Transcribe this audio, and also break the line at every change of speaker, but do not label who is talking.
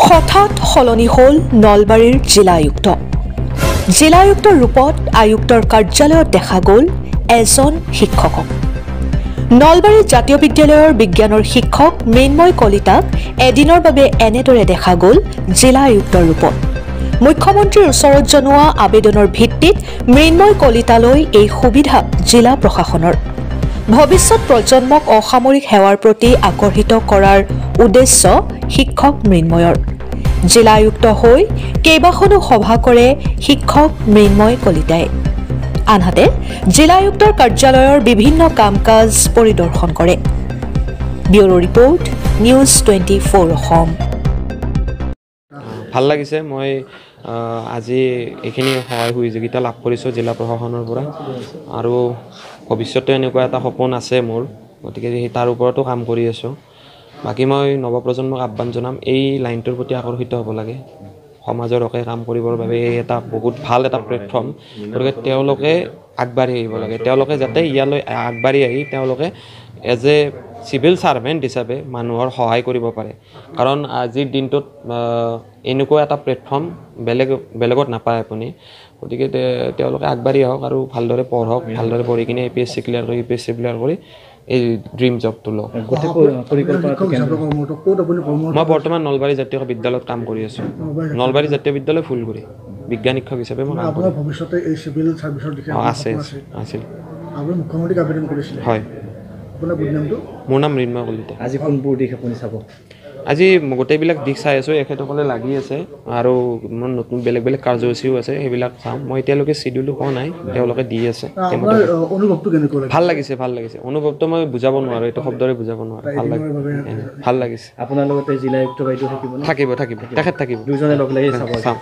হঠাৎ সলনি হ'ল নলবাৰীৰ জিলা আয়ুক্ত। জিলা আয়ুক্তৰ ৰূপত আয়ুক্তৰ কাৰ্যালয়ত দেখা গ'ল এজন শিক্ষকক। নলবাৰী জাতীয় বিদ্যালয়ৰ বিজ্ঞানৰ শিক্ষক মৃন্ময় কলিতাক এদিনৰ বাবে এনেদৰে দেখা গ'ল জিলা আয়ুক্তৰ ৰূপত। মুখ্যমন্ত্ৰীৰ ওচৰত জনোৱা আবেদনৰ ভিত্তিত মৃন্ময় কলিতালৈ এই সুবিধা জিলা প্ৰশাসনৰ। ভৱিষ্যত প্ৰজন্মক অসামৰিক সেৱাৰ প্ৰতি আকৰ্ষিত কৰাৰ উদ্দেশ্য শিক্ষক মৃন্ময়ৰ। জিলা আয়ুক্ত হৈ কেইবাখনো সভা কৰে শিক্ষক মৃন্ময় কলিতাই। আনহাতে জিলা আয়ুক্তৰ কাৰ্যালয়ৰ বিভিন্ন কাম কাজ পৰিদৰ্শন কৰে। Bureau report, news 24 Assam.
ভাল লাগিছে। মই আজি এইখিনি সহায় সহযোগিতা লাভ কৰিছোঁ জিলা প্ৰশাসনৰ পৰা, আৰু ভৱিষ্যতে এনেকুৱা এটা সপোন আছে মোৰ, গতিকে তাৰ ওপৰতো কাম কৰি আছোঁ। বাকী মই নৱপ্ৰজন্মক আহ্বান জনাম, এই লাইনটোৰ প্ৰতি আকৰ্ষিত হ'ব লাগে। সমাজৰ হকে কাম কৰিবৰ বাবে এই এটা বহুত ভাল এটা প্লেটফৰ্ম, গতিকে তেওঁলোকে আগবাঢ়ি আহিব লাগে। তেওঁলোকে যাতে ইয়ালৈ আগবাঢ়ি আহি তেওঁলোকে এজ এ চিভিল ছাৰ্ভেণ্ট হিচাপে মানুহৰ সহায় কৰিব পাৰে, কাৰণ আজিৰ দিনটোত এনেকুৱা এটা প্লেটফৰ্ম বেলেগত নাপায় আপুনি। গতিকে তেওঁলোকে আগবাঢ়ি আহক আৰু ভালদৰে পঢ়ক, ভালদৰে পঢ়ি কিনে APSC ক্লিয়াৰ কৰি UPSC ক্লিয়াৰ কৰি এই ড্ৰিম জবটো লওক। মই বৰ্তমান নলবাৰী জাতীয় বিদ্যালয়ত কাম কৰি আছোঁ। নলবাৰী জাতীয় বিদ্যালয় ফুলগুৰি বিজ্ঞান শিক্ষক হিচাপে মই কাম কৰি আছিল। হয়, মোৰ নাম মৃন্ময় কলিতা।
আজি কোনবোৰ দিশ আপুনি চাব?
আজি গোটেইবিলাক দিশ চাই আছোঁ, এখেতসকলে লাগি আছে আৰু মোৰ নতুন বেলেগ বেলেগ কাৰ্যসূচীও আছে, সেইবিলাক চাম। মই এতিয়ালৈকে চিডিউলো পোৱা নাই, তেওঁলোকে দি আছে। ভাল লাগিছে। অনুভৱটো মই বুজাব নোৱাৰোঁ, এইটো শব্দৰে বুজাব নোৱাৰোঁ। ভাল লাগিছে।
আপোনাৰ লগতে জিলা আয়ুক্ত বাইদেউ থাকিব?
থাকিব, তেখেত থাকিব।
দুজনে লগ লাগি চাব।